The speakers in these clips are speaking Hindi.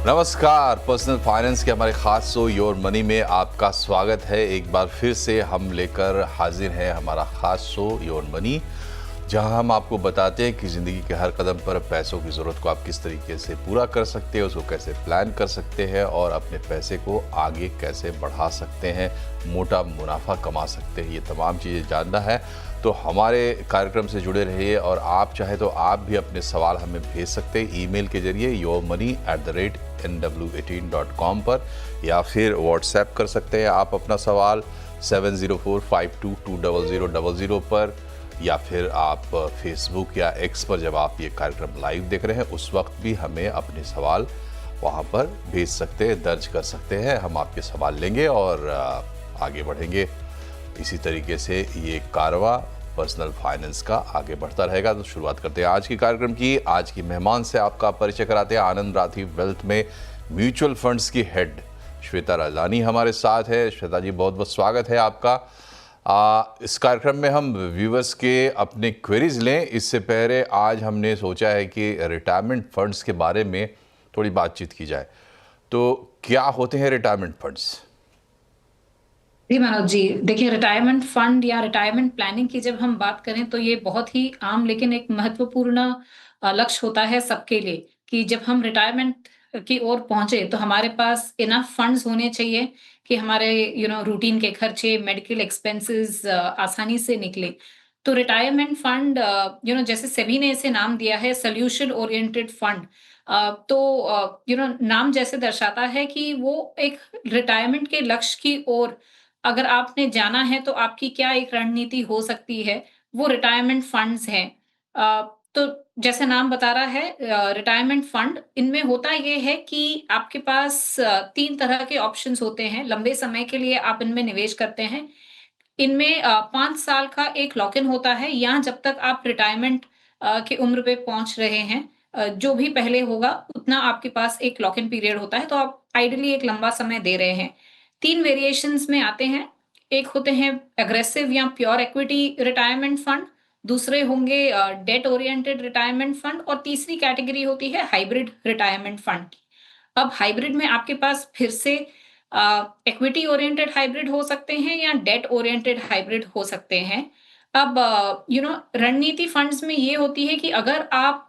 नमस्कार। पर्सनल फाइनेंस के हमारे खास शो योर मनी में आपका स्वागत है। एक बार फिर से हम लेकर हाजिर हैं हमारा खास शो योर मनी, जहां हम आपको बताते हैं कि ज़िंदगी के हर कदम पर पैसों की ज़रूरत को आप किस तरीके से पूरा कर सकते हैं, उसको कैसे प्लान कर सकते हैं और अपने पैसे को आगे कैसे बढ़ा सकते हैं, मोटा मुनाफा कमा सकते हैं। ये तमाम चीज़ें जानना है तो हमारे कार्यक्रम से जुड़े रहिए। और आप चाहे तो आप भी अपने सवाल हमें भेज सकते हैं ईमेल के जरिए yourmoney@nw18.com पर, या फिर व्हाट्सएप कर सकते हैं आप अपना सवाल 7045220000 पर, या फिर आप फेसबुक या एक्स पर जब आप ये कार्यक्रम लाइव देख रहे हैं उस वक्त भी हमें अपने सवाल वहाँ पर भेज सकते हैं, दर्ज कर सकते हैं। हम आपके सवाल लेंगे और आगे बढ़ेंगे। इसी तरीके से ये कारवां पर्सनल फाइनेंस का आगे बढ़ता रहेगा। तो शुरुआत करते हैं आज के कार्यक्रम की। आज की मेहमान से आपका परिचय कराते हैं। आनंद राठी वेल्थ में म्यूचुअल फंड्स की हेड श्वेता राजदानी हमारे साथ है। श्वेता जी, बहुत बहुत स्वागत है आपका। इस कार्यक्रम में हम व्यूवर्स के अपने क्वेरीज लें, इससे पहले आज हमने सोचा है कि रिटायरमेंट फंड्स के बारे में थोड़ी बातचीत की जाए। तो क्या होते हैं रिटायरमेंट फंड्स? जी मनोज जी, देखिए रिटायरमेंट फंड या रिटायरमेंट प्लानिंग की जब हम बात करें तो ये बहुत ही आम लेकिन एक महत्वपूर्ण लक्ष्य होता है सबके लिए कि जब हम रिटायरमेंट की ओर पहुंचे तो हमारे पास इनफ फंड्स होने चाहिए कि हमारे रूटीन के खर्चे, मेडिकल एक्सपेंसेस आसानी से निकले। तो रिटायरमेंट फंड जैसे सेबी ने इसे नाम दिया है सोल्यूशन ओरिएंटेड फंड। तो नाम जैसे दर्शाता है कि वो एक रिटायरमेंट के लक्ष्य की ओर अगर आपने जाना है तो आपकी क्या एक रणनीति हो सकती है, वो रिटायरमेंट फंड्स हैं। तो जैसे नाम बता रहा है रिटायरमेंट फंड, इनमें होता ये है कि आपके पास 3 तरह के ऑप्शंस होते हैं, लंबे समय के लिए आप इनमें निवेश करते हैं। इनमें 5 साल का एक लॉक इन होता है या जब तक आप रिटायरमेंट की उम्र पे पहुँच रहे हैं, जो भी पहले होगा उतना आपके पास एक लॉक इन पीरियड होता है, तो आप आइडियली एक लंबा समय दे रहे हैं। 3 वेरिएशंस में आते हैं। एक होते हैं एग्रेसिव या प्योर इक्विटी रिटायरमेंट फंड, दूसरे होंगे डेट ओरिएंटेड रिटायरमेंट फंड और तीसरी कैटेगरी होती है हाइब्रिड रिटायरमेंट फंड की। अब हाइब्रिड में आपके पास फिर से इक्विटी ओरिएंटेड हाइब्रिड हो सकते हैं या डेट ओरिएंटेड हाइब्रिड हो सकते हैं। अब रणनीति फंड्स में ये होती है कि अगर आप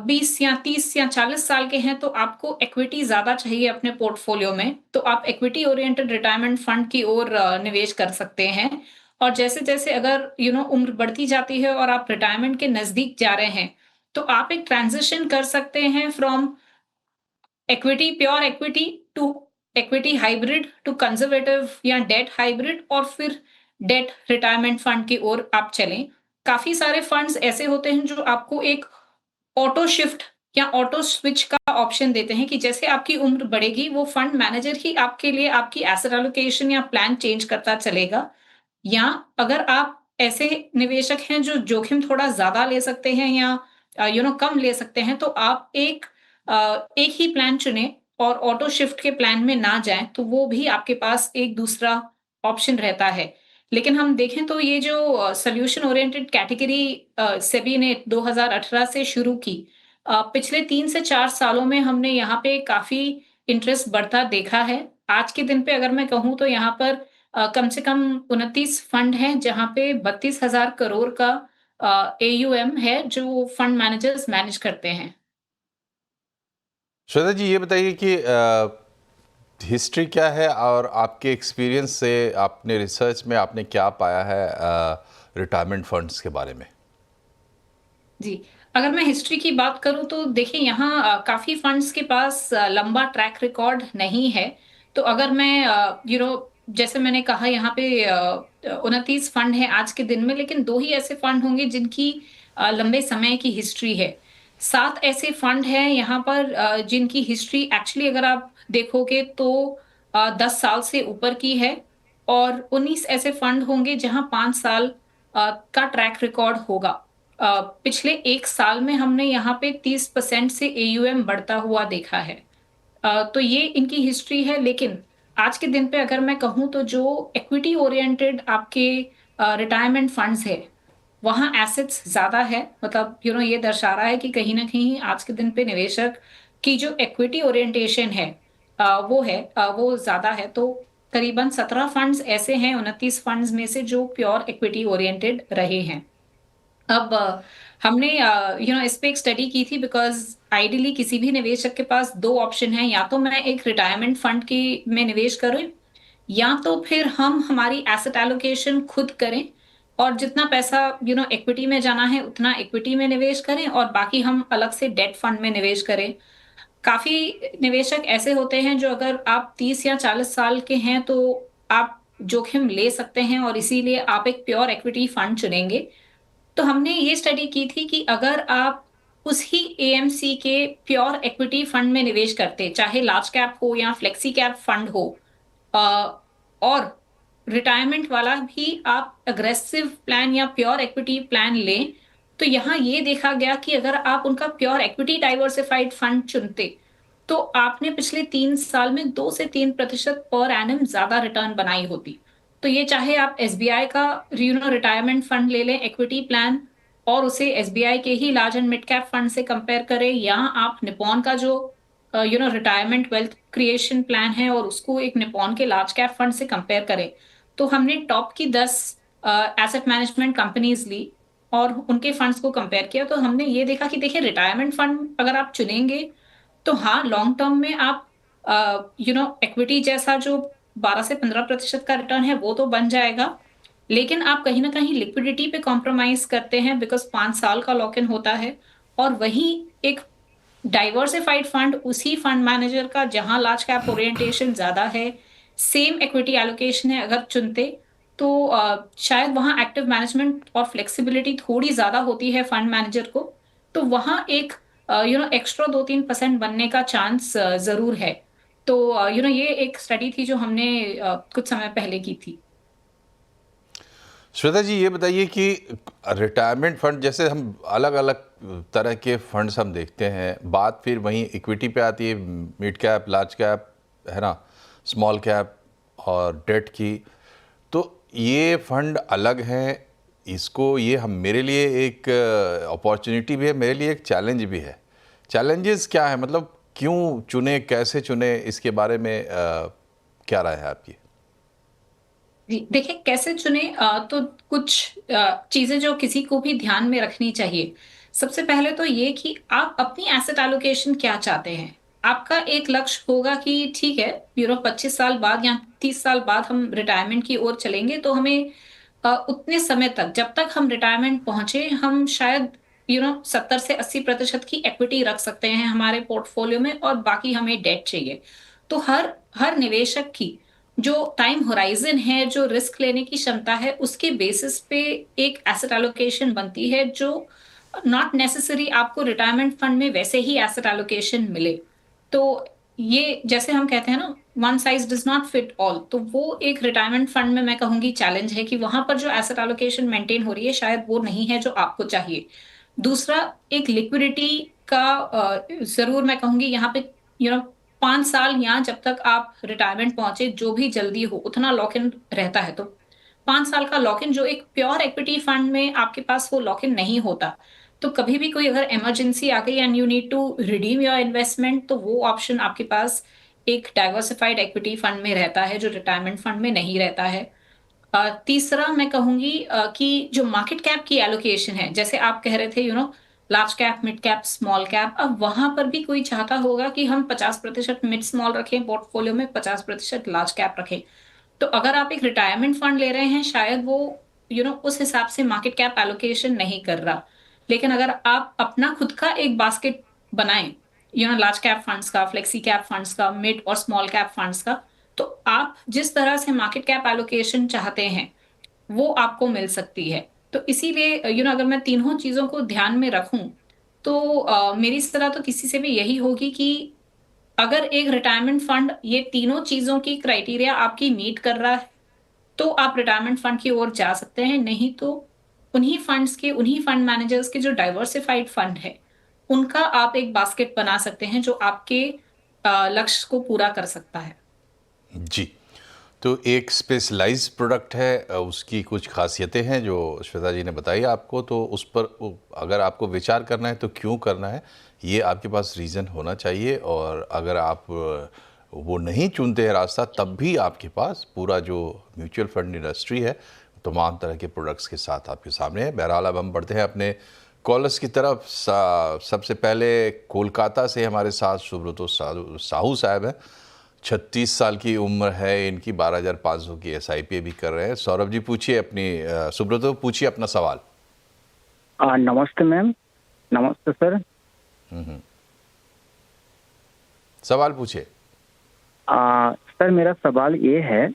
20 या 30 या 40 साल के हैं तो आपको इक्विटी ज़्यादा चाहिए अपने पोर्टफोलियो में, तो आप इक्विटी ओरिएंटेड रिटायरमेंट फंड की ओर निवेश कर सकते हैं। और जैसे-जैसे अगर उम्र बढ़ती जाती है और आप रिटायरमेंट के नज़दीक जा रहे हैं, तो आप एक ट्रांज़िशन कर सकते हैं from equity, pure equity to equity hybrid to conservative या डेट हाइब्रिड और फिर डेट रिटायरमेंट फंड की ओर आप चलें। काफ़ी सारे फंड्स ऐसे होते हैं जो आपको एक ऑटो शिफ्ट या ऑटो स्विच का ऑप्शन देते हैं कि जैसे आपकी उम्र बढ़ेगी, वो फंड मैनेजर ही आपके लिए आपकी एसेट एलोकेशन या प्लान चेंज करता चलेगा। या अगर आप ऐसे निवेशक हैं जो जोखिम थोड़ा ज़्यादा ले सकते हैं या कम ले सकते हैं, तो आप एक ही प्लान चुनें और ऑटो शिफ्ट के प्लान में ना जाएँ, तो वो भी आपके पास एक दूसरा ऑप्शन रहता है। लेकिन हम देखें तो ये जो सॉल्यूशन ओरिएंटेड कैटेगरी सेबी ने 2018 से शुरू की, पिछले 3 से 4 सालों में हमने यहाँ पे काफ़ी इंटरेस्ट बढ़ता देखा है। आज के दिन पे अगर मैं कहूँ तो यहाँ पर कम से कम 29 फंड हैं, जहाँ पे 32,000 करोड़ का एयूएम है, जो फंड मैनेजर्स मैनेज करते हैं। श्वेता जी, ये बताइए कि हिस्ट्री क्या है और आपके एक्सपीरियंस से आपने रिसर्च में आपने क्या पाया है रिटायरमेंट फंड्स के बारे में? जी, अगर मैं हिस्ट्री की बात करूँ तो देखिए यहाँ काफ़ी फंड्स के पास लंबा ट्रैक रिकॉर्ड नहीं है। तो अगर मैं जैसे मैंने कहा यहाँ पे 29 फंड हैं आज के दिन में, लेकिन 2 ही ऐसे फंड होंगे जिनकी लंबे समय की हिस्ट्री है। 7 ऐसे फंड हैं यहाँ पर जिनकी हिस्ट्री एक्चुअली अगर आप देखोगे तो 10 साल से ऊपर की है और 19 ऐसे फंड होंगे जहाँ 5 साल का ट्रैक रिकॉर्ड होगा। पिछले 1 साल में हमने यहाँ पे 30% से एयूएम बढ़ता हुआ देखा है। तो ये इनकी हिस्ट्री है, लेकिन आज के दिन पे अगर मैं कहूँ तो जो इक्विटी ओरिएंटेड आपके रिटायरमेंट फंड्स है, वहाँ एसेट्स ज़्यादा है। मतलब ये दर्शा रहा है कि कहीं न कहीं आज के दिन पे निवेशक की जो इक्विटी ओरिएंटेशन है वो ज़्यादा है। तो करीबन 17 फंड्स ऐसे हैं 29 फंड्स में से जो प्योर इक्विटी ओरिएंटेड रहे हैं। अब हमने इस पे एक स्टडी की थी बिकॉज़ आइडियली किसी भी निवेशक के पास 2 ऑप्शन हैं, या तो मैं एक रिटायरमेंट फंड की में निवेश करूँ, या तो फिर हम हमारी एसेट एलोकेशन खुद करें और जितना पैसा इक्विटी में जाना है उतना इक्विटी में निवेश करें और बाकी हम अलग से डेट फंड में निवेश करें। काफ़ी निवेशक ऐसे होते हैं जो अगर आप 30 या 40 साल के हैं तो आप जोखिम ले सकते हैं और इसीलिए आप एक प्योर इक्विटी फंड चुनेंगे। तो हमने ये स्टडी की थी कि अगर आप उस ही एएमसी के प्योर इक्विटी फंड में निवेश करते, चाहे लार्ज कैप हो या फ्लेक्सी कैप फंड हो, अ, और रिटायरमेंट वाला भी आप एग्रेसिव प्लान या प्योर इक्विटी प्लान लें, तो यहाँ ये देखा गया कि अगर आप उनका प्योर इक्विटी डाइवर्सिफाइड फंड चुनते, तो आपने पिछले 3 साल में 2 से 3% पर एनम ज़्यादा रिटर्न बनाई होती। तो ये चाहे आप एसबीआई का रिटायरमेंट फंड ले लें इक्विटी प्लान और उसे एसबीआई के ही large and mid cap fund से कंपेयर करें, या आप निप्पॉन का जो रिटायरमेंट वेल्थ क्रिएशन प्लान है और उसको एक निप्पॉन के लार्ज कैप फंड से कंपेयर करें। तो हमने टॉप की 10 एसेट मैनेजमेंट कंपनीज ली और उनके फंड्स को कंपेयर किया, तो हमने ये देखा कि देखिए रिटायरमेंट फंड अगर आप चुनेंगे तो हाँ, लॉन्ग टर्म में आप इक्विटी जैसा जो 12 से 15% का रिटर्न है वो तो बन जाएगा, लेकिन आप कहीं न कहीं लिक्विडिटी पे कॉम्प्रोमाइज़ करते हैं बिकॉज़ 5 साल का लॉक इन होता है और वहीं एक डाइवर्सिफाइड फंड उसी फंड मैनेजर का जहां लार्ज कैप ओरिएंटेशन ज्यादा है, सेम इक्विटी एलोकेशन है अगर चुनते, तो शायद वहां एक्टिव मैनेजमेंट और फ्लेक्सिबिलिटी थोड़ी ज्यादा होती है फंड मैनेजर को, तो वहां एक एक्स्ट्रा 2-3% बनने का चांस जरूर है। तो ये एक स्टडी थी जो हमने कुछ समय पहले की थी। श्वेता जी, ये बताइए कि रिटायरमेंट फंड जैसे हम अलग अलग तरह के फंड्स हम देखते हैं, बात फिर वहीं इक्विटी पे आती है, मिड कैप, लार्ज कैप, है ना, स्मॉल कैप और डेट की। तो ये फंड अलग हैं, इसको ये हम मेरे लिए एक अपॉर्चुनिटी भी है, मेरे लिए एक चैलेंज भी है। चैलेंजेस क्या है, मतलब क्यों चुने, कैसे चुने, इसके बारे में क्या राय है आपकी? जी, देखिए कैसे चुने, तो कुछ चीजें जो किसी को भी ध्यान में रखनी चाहिए। सबसे पहले तो ये कि आप अपनी एसेट एलोकेशन क्या चाहते हैं। आपका एक लक्ष्य होगा कि ठीक है, 25 साल बाद या 30 साल बाद हम रिटायरमेंट की ओर चलेंगे, तो हमें उतने समय तक जब तक हम रिटायरमेंट पहुंचे हम शायद 70 से 80% की इक्विटी रख सकते हैं हमारे पोर्टफोलियो में और बाकी हमें डेट चाहिए। तो हर हर निवेशक की जो टाइम होराइजन है, जो रिस्क लेने की क्षमता है, उसके बेसिस पे एक एसेट एलोकेशन बनती है जो नॉट नेसेसरी आपको रिटायरमेंट फंड में वैसे ही एसेट एलोकेशन मिले। तो ये जैसे हम कहते हैं ना, one size does not fit all, तो वो एक रिटायरमेंट फंड में मैं कहूंगी चैलेंज है कि वहां पर जो एसेट एलोकेशन मेंटेन हो रही है शायद वो नहीं है जो आपको चाहिए। दूसरा, एक लिक्विडिटी का जरूर मैं कहूंगी यहाँ पे 5 साल या जब तक आप रिटायरमेंट पहुंचे जो भी जल्दी हो उतना लॉक इन रहता है। तो 5 साल का लॉक इन जो एक प्योर इक्विटी फंड में आपके पास वो लॉक इन नहीं होता। तो कभी भी कोई अगर इमरजेंसी आ गई and you need to redeem your investment, तो वो ऑप्शन आपके पास एक डाइवर्सिफाइड इक्विटी फंड में रहता है जो रिटायरमेंट फंड में नहीं रहता है। तीसरा मैं कहूंगी कि जो मार्केट कैप की एलोकेशन है, जैसे आप कह रहे थे large cap, mid cap, small cap, अब वहां पर भी कोई चाहता होगा कि हम 50% मिड स्मॉल रखें पोर्टफोलियो में, 50% लार्ज कैप रखें। तो अगर आप एक रिटायरमेंट फंड ले रहे हैं शायद वो उस हिसाब से मार्केट कैप एलोकेशन नहीं कर रहा, लेकिन अगर आप अपना खुद का एक बास्केट बनाएं, लार्ज कैप फंड्स का, फ्लेक्सी कैप फंड्स का, मिड और स्मॉल कैप फंड्स का, तो आप जिस तरह से मार्केट कैप एलोकेशन चाहते हैं वो आपको मिल सकती है। तो इसीलिए अगर मैं तीनों चीजों को ध्यान में रखूं, तो मेरी सलाह तो किसी से भी यही होगी कि अगर एक रिटायरमेंट फंड ये तीनों चीजों की क्राइटेरिया आपकी मीट कर रहा है तो आप रिटायरमेंट फंड की ओर जा सकते हैं, नहीं तो उन्हीं फंड मैनेजर्स के जो डाइवर्सिफाइड फंड है उनका आप एक बास्केट बना सकते हैं जो आपके लक्ष्य को पूरा कर सकता है। जी, तो एक स्पेशलाइज्ड प्रोडक्ट है, उसकी कुछ खासियतें हैं जो श्वेता जी ने बताई आपको, तो उस पर अगर आपको विचार करना है तो क्यों करना है, ये आपके पास रीज़न होना चाहिए, और अगर आप वो नहीं चुनते हैं रास्ता, तब भी आपके पास पूरा जो म्यूचुअल फंड इंडस्ट्री है तमाम तरह के प्रोडक्ट्स के साथ आपके सामने है। बहरहाल अब हम बढ़ते हैं अपने कॉलर्स की तरफ। सबसे पहले कोलकाता से हमारे साथ सुब्रतो साहू साहब हैं। 36 साल की उम्र है इनकी, 12,500 की SIP भी कर रहे हैं। सौरभ जी पूछिए अपनी, सुब्रतो पूछिए अपना सवाल। नमस्ते मैम। नमस्ते सर। सवाल पूछिए। सर मेरा सवाल ये है,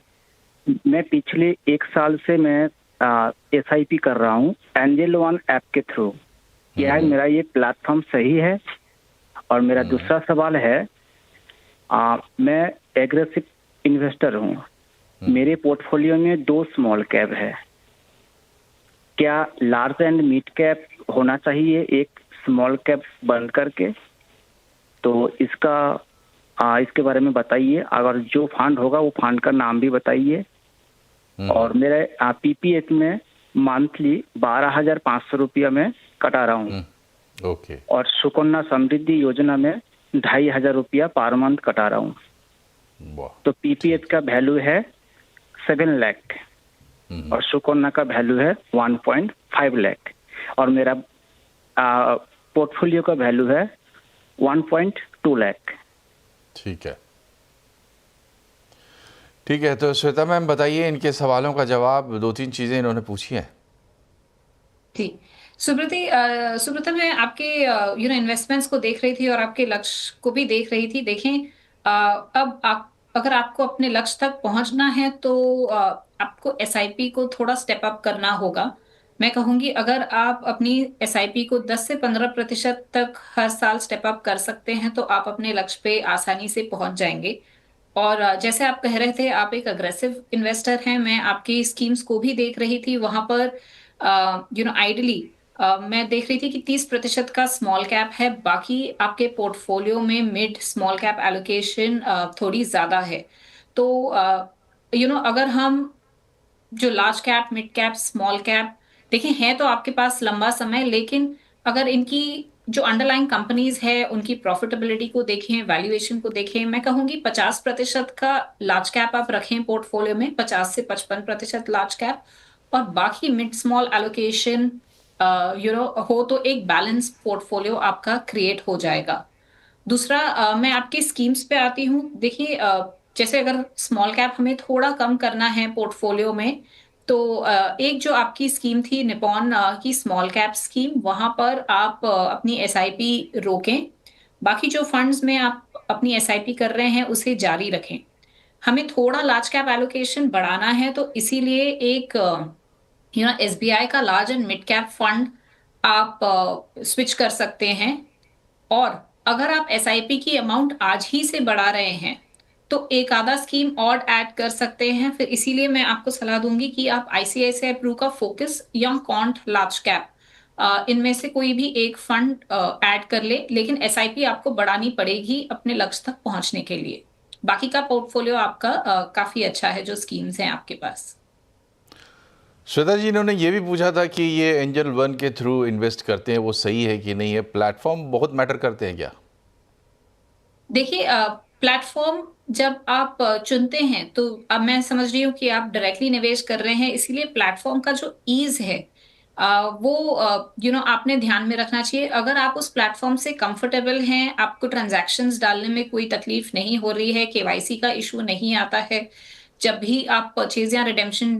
मैं पिछले 1 साल से मैं SIP कर रहा हूँ एंजल वन ऐप के थ्रू। क्या मेरा ये प्लेटफॉर्म सही है? और मेरा दूसरा सवाल है, मैं एग्रेसिव इन्वेस्टर हूँ। मेरे पोर्टफोलियो में 2 स्मॉल कैप है। क्या लार्ज एंड मिड कैप होना चाहिए एक स्मॉल कैप बंद करके? तो इसके बारे में बताइए। अगर जो फंड होगा वो फंड का नाम भी बताइए। और मेरे PPF में मंथली 12,500 रुपया में कटा रहा हूँ। ओके। और सुकन्या समृद्धि योजना में 2,500 रुपया पर मंथ कटा रहा हूँ। तो PPF का वैल्यू है 7 लाख और सुकन्या का वैल्यू है 1.5 लाख और मेरा पोर्टफोलियो का वैल्यू है 1.2 लाख। ठीक है, ठीक है। तो श्वेता मैम बताइए इनके सवालों का जवाब। 2-3 चीज़ें इन्होंने पूछी हैं। ठीक। सुब्रता, मैं आपके इन्वेस्टमेंट्स को देख रही थी और आपके लक्ष्य को भी देख रही थी। देखें, अब आप अगर आपको अपने लक्ष्य तक पहुंचना है तो आपको SIP को थोड़ा स्टेप अप करना होगा। मैं कहूंगी अगर आप अपनी SIP को 10 से 15% तक हर साल स्टेप अप कर सकते हैं तो आप अपने लक्ष्य पे आसानी से पहुंच जाएंगे। और जैसे आप कह रहे थे, आप एक अग्रेसिव इन्वेस्टर हैं। मैं आपकी स्कीम्स को भी देख रही थी, वहां पर आइडली मैं देख रही थी कि 30% का स्मॉल कैप है, बाकी आपके पोर्टफोलियो में मिड स्मॉल कैप एलोकेशन थोड़ी ज्यादा है। तो अगर हम जो large cap, mid cap, small cap देखें, है तो आपके पास लंबा समय, लेकिन अगर इनकी जो अंडरलाइंग कंपनीज है उनकी प्रॉफिटेबिलिटी को देखें, वैल्यूएशन को देखें, मैं कहूंगी 50% का लार्ज कैप आप रखें पोर्टफोलियो में, 50 से 55% लार्ज कैप और बाकी मिड स्मॉल एलोकेशन हो तो एक बैलेंस पोर्टफोलियो आपका क्रिएट हो जाएगा। दूसरा, मैं आपकी स्कीम्स पे आती हूँ। देखिए, जैसे अगर स्मॉल कैप हमें थोड़ा कम करना है पोर्टफोलियो में, तो एक जो आपकी स्कीम थी निपॉन की स्मॉल कैप स्कीम, वहां पर आप अपनी SIP रोकें। बाकी जो फंड्स में आप अपनी SIP कर रहे हैं उसे जारी रखें। हमें थोड़ा लार्ज कैप एलोकेशन बढ़ाना है, तो इसीलिए एक SBI का large and mid cap fund आप स्विच कर सकते हैं। और अगर आप SIP की अमाउंट आज ही से बढ़ा रहे हैं तो एक आधा स्कीम और ऐड कर सकते हैं। फिर इसीलिए मैं आपको सलाह दूंगी कि आप ICICI प्रू का फोकस या कॉन्ट लार्ज कैप इनमें से कोई भी एक फंड ऐड कर ले, लेकिन SIP आपको बढ़ानी पड़ेगी अपने लक्ष्य तक पहुंचने के लिए। बाकी का पोर्टफोलियो आपका काफी अच्छा है जो स्कीम्स हैं आपके पास। श्वेता जी, इन्होंने ये भी पूछा था कि ये एंजल वन के थ्रू इन्वेस्ट करते हैं, वो सही है कि नहीं है? प्लेटफॉर्म बहुत मैटर करते हैं क्या? देखिए, प्लेटफॉर्म जब आप चुनते हैं तो अब मैं समझ रही हूँ कि आप डायरेक्टली निवेश कर रहे हैं, इसीलिए प्लेटफॉर्म का जो ईज है वो आपने ध्यान में रखना चाहिए। अगर आप उस प्लेटफॉर्म से कंफर्टेबल हैं, आपको ट्रांजैक्शंस डालने में कोई तकलीफ नहीं हो रही है, KYC का इशू नहीं आता है, जब भी आप परचेज या रिडेम्पशन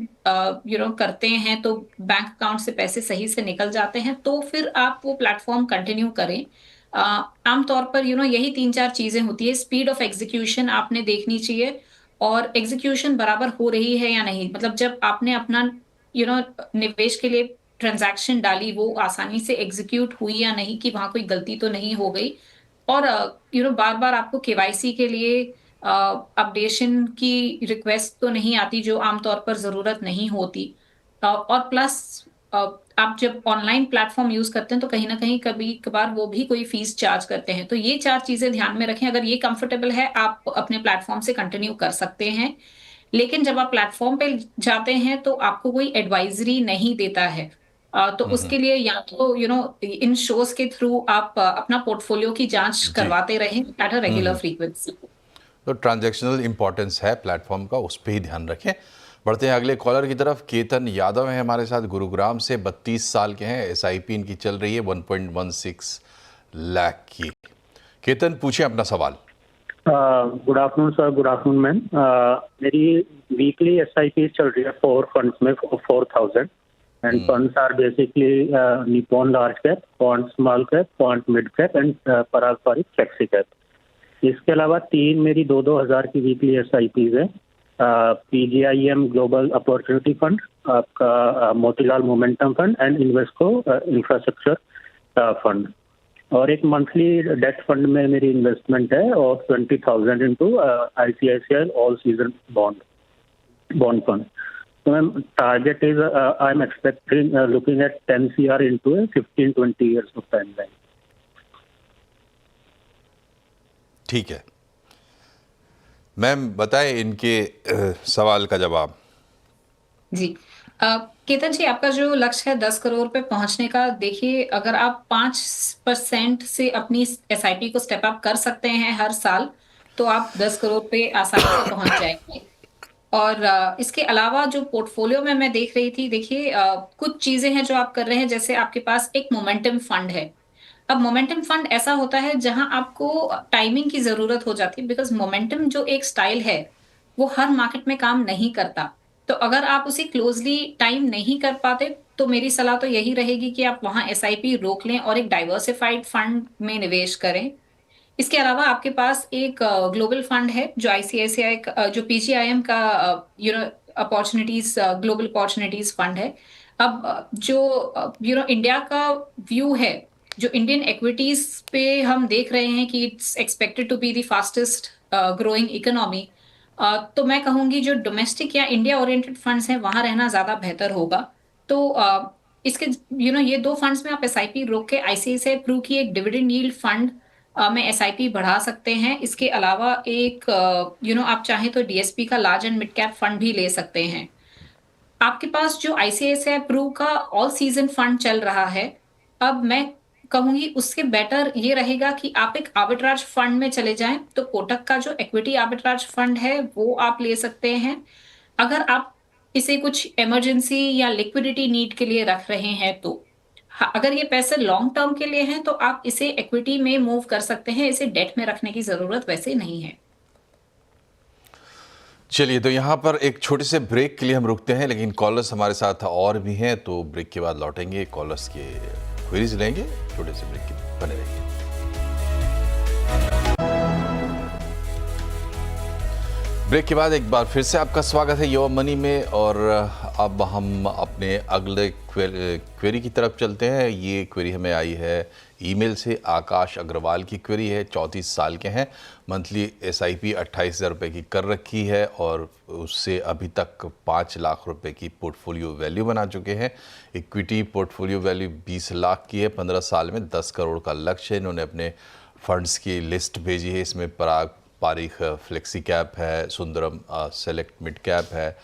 करते हैं तो बैंक अकाउंट से पैसे सही से निकल जाते हैं, तो फिर आप वो प्लेटफॉर्म कंटिन्यू करें। आमतौर पर यही 3-4 चीजें होती है। स्पीड ऑफ एग्जीक्यूशन आपने देखनी चाहिए और एग्जीक्यूशन बराबर हो रही है या नहीं। मतलब जब आपने अपना निवेश के लिए ट्रांजैक्शन डाली, वो आसानी से एग्जीक्यूट हुई या नहीं, कि वहां कोई गलती तो नहीं हो गई। और बार बार आपको KYC के लिए अपडेशन की रिक्वेस्ट तो नहीं आती, जो आमतौर पर जरूरत नहीं होती। और प्लस आप जब ऑनलाइन प्लेटफॉर्म यूज करते हैं तो कहीं ना कहीं कभी कभार वो भी कोई फीस चार्ज करते हैं। तो ये 4 चीजें ध्यान में रखें। अगर ये कंफर्टेबल है, आप अपने प्लेटफॉर्म से कंटिन्यू कर सकते हैं। लेकिन जब आप प्लेटफॉर्म पे जाते हैं तो आपको कोई एडवाइजरी नहीं देता है। तो उसके लिए या तो इन शोज के थ्रू आप अपना पोर्टफोलियो की जांच जी। करवाते रहें एट अ रेगुलर फ्रीक्वेंसी। तो ट्रांजैक्शनल इंपॉर्टेंस है प्लेटफॉर्म का, उस पर ही ध्यान रखें। बढ़ते हैं अगले कॉलर की तरफ। केतन यादव हैं हमारे साथ, गुरुग्राम से, 32 साल के हैं। एसआईपी इनकी चल रही है 1.16 लाख की। केतन, पूछें अपना सवाल। Good afternoon sir, good afternoon ma'am. मेरी वीकली SIP चल रही है 4 फंड्स में 4000 and funds are basically Nippon large cap, Quant small cap, Quant mid cap and पारस्परिक फ्लेक्सी कैप। इसके अलावा 3 मेरी 2-2 हज़ार की वीकली SIPs है। PGIM ग्लोबल अपॉर्चुनिटी फंड, आपका Motilal momentum fund and Invesco infrastructure fund, और एक मंथली डेट फंड में मेरी इन्वेस्टमेंट है और 20,000 into ICICI all season bond fund. So target is I'm expecting looking at 10 CR into a 15-20 years of timeline. ठीक है मैम, बताएं इनके सवाल का जवाब। जी केतन जी, आपका जो लक्ष्य है 10 करोड़ पे पहुंचने का, देखिए अगर आप 5% से अपनी SIP को स्टेप अप कर सकते हैं हर साल, तो आप 10 करोड़ पे आसानी से पहुंच जाएंगे। और इसके अलावा जो पोर्टफोलियो में मैं देख रही थी, देखिए कुछ चीजें हैं जो आप कर रहे हैं। जैसे आपके पास एक मोमेंटम फंड है। अब मोमेंटम फंड ऐसा होता है जहां आपको टाइमिंग की जरूरत हो जाती है, बिकॉज मोमेंटम जो एक स्टाइल है वो हर मार्केट में काम नहीं करता। तो अगर आप उसे क्लोजली टाइम नहीं कर पाते, तो मेरी सलाह तो यही रहेगी कि आप वहां SIP रोक लें और एक डाइवर्सिफाइड फंड में निवेश करें। इसके अलावा आपके पास एक ग्लोबल फंड है जो ICICI जो PGIM का अपॉर्चुनिटीज ग्लोबल अपॉर्चुनिटीज फंड है। अब जो इंडिया का व्यू है, जो इंडियन इक्विटीज पे हम देख रहे हैं कि it's expected to be the fastest growing economy, तो मैं कहूंगी जो डोमेस्टिक या इंडिया ओरिएंटेड फंड्स हैं वहां रहना ज्यादा बेहतर होगा। तो इसके ये 2 फंड्स में आप SIP रोक के ICICI प्रू की एक डिविडेंड यील्ड फंड में SIP बढ़ा सकते हैं। इसके अलावा एक आप चाहें तो DSP का large and mid cap fund भी ले सकते हैं। आपके पास जो ICICI प्रू का ऑल सीजन फंड चल रहा है, अब मैं कहूंगी उसके बेटर ये रहेगा कि आप एक आर्बिट्राज फंड में चले जाएं। तो कोटक का जो इक्विटी आर्बिट्राज फंड है वो आप ले सकते हैं। अगर आप इसे कुछ इमरजेंसी या लिक्विडिटी नीड के लिए रख रहे हैं, तो अगर ये पैसे लॉन्ग टर्म के लिए हैं तो आप इसे इक्विटी में मूव कर सकते हैं। इसे डेट में रखने की जरूरत वैसे नहीं है। चलिए, तो यहाँ पर एक छोटे से ब्रेक के लिए हम रुकते हैं, लेकिन कॉलर्स हमारे साथ और भी हैं, तो ब्रेक के बाद लौटेंगे, कॉलर्स के क्वेरीज लेंगे। छोटे से ब्रेक के बने रहिए। ब्रेक के बाद एक बार फिर से आपका स्वागत है युवा मनी में, और अब हम अपने अगले क्वेरी की तरफ चलते हैं। ये क्वेरी हमें आई है ईमेल से। आकाश अग्रवाल की क्वेरी है, 34 साल के हैं, मंथली SIP 28,000 रुपये की कर रखी है और उससे अभी तक 5 लाख रुपए की पोर्टफोलियो वैल्यू बना चुके हैं। इक्विटी पोर्टफोलियो वैल्यू 20 लाख की है। 15 साल में 10 करोड़ का लक्ष्य है। इन्होंने अपने फंड्स की लिस्ट भेजी है। इसमें पारिख फ्लेक्सी कैप है, सुंदरम सेलेक्ट मिड कैप है,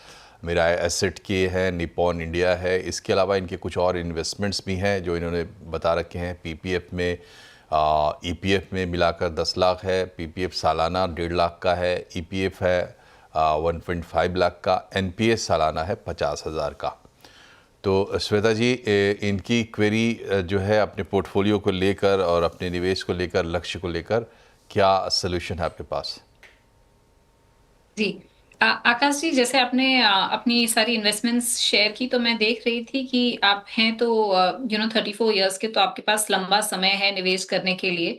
मेरा एसेट के है, निपॉन इंडिया है। इसके अलावा इनके कुछ और इन्वेस्टमेंट्स भी हैं जो इन्होंने बता रखे हैं। PPF में EPF में मिलाकर 10 लाख है, PPF सालाना 1.5 लाख का है, EPF है 1.5 लाख का, NPS सालाना है 50,000 का। तो श्वेता जी, इनकी क्वेरी जो है अपने पोर्टफोलियो को लेकर और अपने निवेश को लेकर, लक्ष्य को लेकर, क्या सलूशन है आपके पास? जी आकाश जी, जैसे आपने अपनी सारी इन्वेस्टमेंट्स शेयर की, तो मैं देख रही थी कि आप हैं तो 34 इयर्स के, तो आपके पास लंबा समय है निवेश करने के लिए।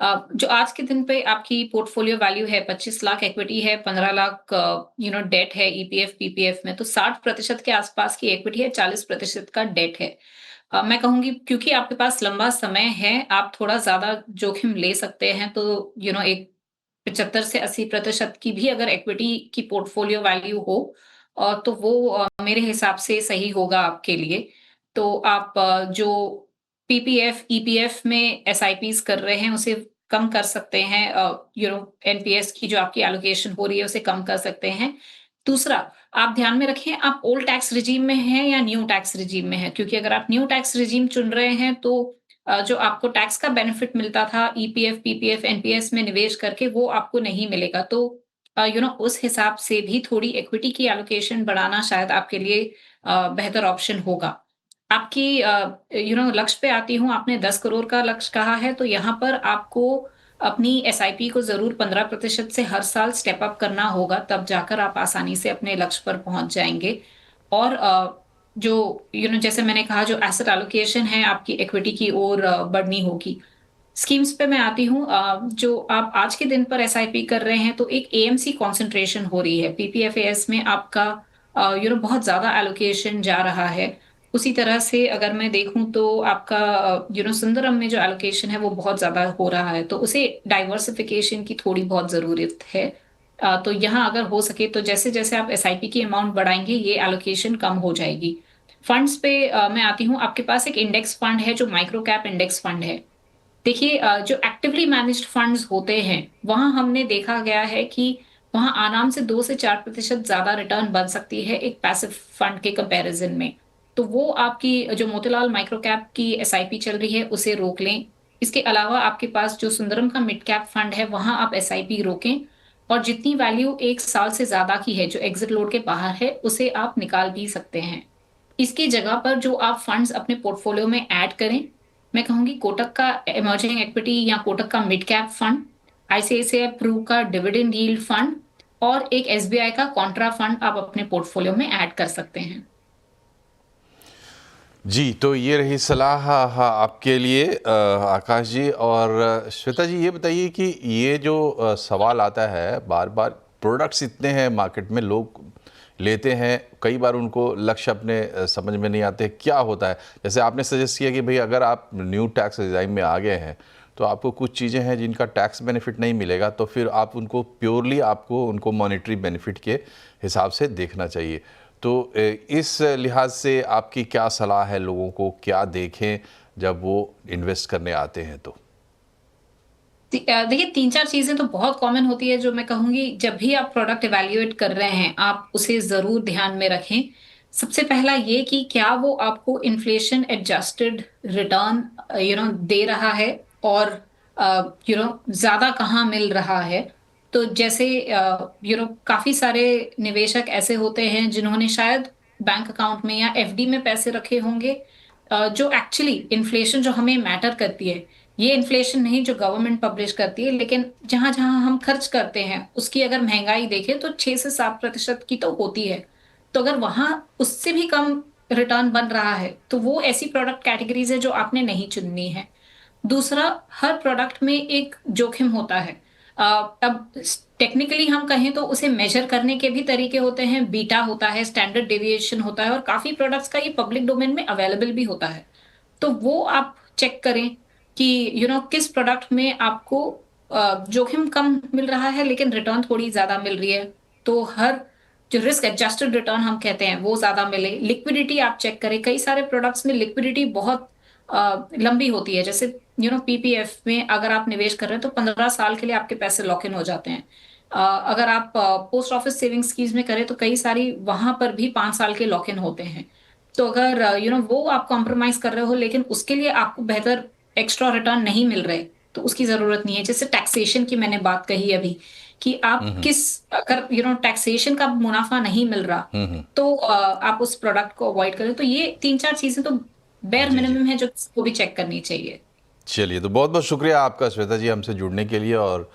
जो आज के दिन पे आपकी पोर्टफोलियो वैल्यू है 25 लाख इक्विटी है, 15 लाख डेट है EPF PPF में, तो 60% के आसपास की इक्विटी है, 40% का डेट है। मैं कहूंगी क्योंकि आपके पास लंबा समय है, आप थोड़ा ज्यादा जोखिम ले सकते हैं। तो एक 75 से 80% की भी अगर इक्विटी की पोर्टफोलियो वैल्यू हो, तो वो मेरे हिसाब से सही होगा आपके लिए। तो आप जो PPF EPF में SIPs कर रहे हैं उसे कम कर सकते हैं। NPS की जो आपकी एलोकेशन हो रही है उसे कम कर सकते हैं। दूसरा, आप ध्यान में रखें आप ओल्ड टैक्स रिजीम में हैं या न्यू टैक्स रिजीम में हैं, क्योंकि अगर आप न्यू टैक्स रिजीम चुन रहे हैं तो जो आपको टैक्स का बेनिफिट मिलता था ईपीएफ, पीपीएफ, एनपीएस में निवेश करके वो आपको नहीं मिलेगा। तो उस हिसाब से भी थोड़ी इक्विटी की एलोकेशन बढ़ाना शायद आपके लिए बेहतर ऑप्शन होगा। आपकी लक्ष्य पे आती हूँ, आपने 10 करोड़ का लक्ष्य कहा है, तो यहाँ पर आपको अपनी एसआईपी को ज़रूर 15% से हर साल स्टेप अप करना होगा, तब जाकर आप आसानी से अपने लक्ष्य पर पहुँच जाएँगे। और जो जैसे मैंने कहा जो एसेट एलोकेशन है आपकी इक्विटी की ओर बढ़नी होगी। स्कीम्स पे मैं आती हूँ, जो आप आज के दिन पर एसआईपी कर रहे हैं तो एक एएमसी कंसंट्रेशन हो रही है। पीपीएफएस में आपका बहुत ज़्यादा एलोकेशन जा रहा है। उसी तरह से अगर मैं देखूँ तो आपका सुंदरम में जो एलोकेशन है वो बहुत ज़्यादा हो रहा है, तो उसे डाइवर्सिफिकेशन की थोड़ी बहुत ज़रूरत है। तो यहाँ अगर हो सके तो जैसे-जैसे आप एसआईपी की अमाउंट बढ़ाएँगे ये एलोकेशन कम हो जाएगी। फंड्स पे मैं आती हूँ, आपके पास एक इंडेक्स फंड है जो माइक्रो कैप इंडेक्स फंड है। देखिए जो एक्टिवली मैनेज्ड फंड्स होते हैं, वहाँ हमने देखा गया है कि वहाँ आराम से 2 से 4% ज़्यादा रिटर्न बन सकती है एक पैसिव फंड के कंपैरिज़न में। तो वो आपकी जो मोतीलाल माइक्रो कैप की एसआईपी चल रही है, उसे रोक लें। इसके अलावा आपके पास जो सुंदरम का मिड कैप फंड है, वहाँ आप एसआईपी रोकें और जितनी वैल्यू 1 साल से ज़्यादा की है, जो एग्ज़िट लोड के बाहर है, उसे आप निकाल भी सकते हैं। इसकी जगह पर जो आप फंड्स अपने पोर्टफोलियो में ऐड करें, मैं कहूँगी कोटक का इमर्जिंग इक्विटी या कोटक का mid cap fund, ICICI Pru का डिविडेंड यील्ड फंड और एक एसबीआई का कॉन्ट्रा फंड आप अपने पोर्टफोलियो में ऐड कर सकते हैं। जी, तो ये रही सलाह आपके लिए आकाश जी। और श्वेता जी ये बताइए कि ये जो सवाल आता है बार-बार, प्रोडक्ट्स इतने हैं मार्केट में, लोग लेते हैं, कई बार उनको लक्ष्य अपने समझ में नहीं आते, क्या होता है? जैसे आपने सजेस्ट किया कि भई अगर आप न्यू टैक्स रिजाइम में आ गए हैं, तो आपको कुछ चीज़ें हैं जिनका टैक्स बेनिफिट नहीं मिलेगा, तो फिर आप उनको प्योरली आपको उनको मॉनेटरी बेनिफिट के हिसाब से देखना चाहिए। तो इस लिहाज से आपकी क्या सलाह है लोगों को, क्या देखें जब वो इन्वेस्ट करने आते हैं तो? देखिए 3-4 चीज़ें तो बहुत कॉमन होती है जो मैं कहूँगी जब भी आप प्रोडक्ट इवैल्यूएट कर रहे हैं, आप उसे ज़रूर ध्यान में रखें। सबसे पहला ये कि क्या वो आपको इन्फ्लेशन एडजस्टेड रिटर्न दे रहा है और ज़्यादा कहाँ मिल रहा है। तो जैसे काफ़ी सारे निवेशक ऐसे होते हैं जिन्होंने शायद बैंक अकाउंट में या एफडी में पैसे रखे होंगे, जो एक्चुअली इन्फ्लेशन जो हमें मैटर करती है, ये इन्फ्लेशन नहीं जो गवर्नमेंट पब्लिश करती है, लेकिन जहाँ-जहाँ हम खर्च करते हैं, उसकी अगर महँगाई देखें तो 6 से 7% की तो होती है। तो अगर वहाँ उससे भी कम रिटर्न बन रहा है, तो वो ऐसी प्रोडक्ट कैटेगरीज़ है जो आपने नहीं चुननी है। दूसरा, हर प्रोडक्ट में एक जोखिम होता है। अब टेक्निकली हम कहें तो उसे मेजर करने के भी तरीके होते हैं, बीटा होता है, स्टैंडर्ड डेविएशन होता है और काफ़ी प्रोडक्ट्स का ये पब्लिक डोमेन में अवेलेबल भी होता है। तो वो आप चेक करें कि किस प्रोडक्ट में आपको जोखिम कम मिल रहा है लेकिन रिटर्न थोड़ी ज़्यादा मिल रही है। तो हर जो रिस्क एडजस्टेड रिटर्न हम कहते हैं वो ज़्यादा मिले। लिक्विडिटी आप चेक करें, कई सारे प्रोडक्ट्स में लिक्विडिटी बहुत लंबी होती है। जैसे पीपीएफ में अगर आप निवेश कर रहे हैं तो 15 साल के लिए आपके पैसे लॉक इन हो जाते हैं। अगर आप पोस्ट ऑफिस सेविंग स्कीम्स में करें तो कई सारी वहाँ पर भी 5 साल के लॉक इन होते हैं। तो अगर वो आप कॉम्प्रोमाइज़ कर रहे हो लेकिन उसके लिए आपको बेहतर एक्स्ट्रा रिटर्न नहीं मिल रहे, तो उसकी ज़रूरत नहीं है। जैसे टैक्सेशन की मैंने बात कही अभी कि आप अगर टैक्सेशन का मुनाफ़ा नहीं मिल रहा, तो आप उस प्रोडक्ट को अवॉइड करें। तो ये 3-4 चीज़ें तो बेयर मिनिमम है जो किसी को भी चेक करनी चाहिए। चलिए, तो बहुत-बहुत शुक्रिया आपका श्वेता जी हमसे जुड़ने के लिए और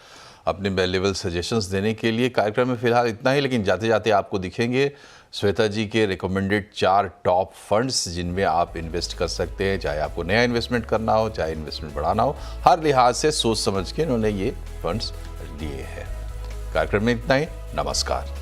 अपने वैल्यूएबल सजेशंस देने के लिए। कार्यक्रम में फ़िलहाल इतना ही, लेकिन जाते-जाते आपको दिखेंगे श्वेता जी के रिकमेंडेड 4 टॉप फंड्स जिनमें आप इन्वेस्ट कर सकते हैं, चाहे आपको नया इन्वेस्टमेंट करना हो, चाहे इन्वेस्टमेंट बढ़ाना हो। हर लिहाज से सोच समझ के इन्होंने ये फंड्स लिए हैं। कार्यक्रम में इतना ही, नमस्कार।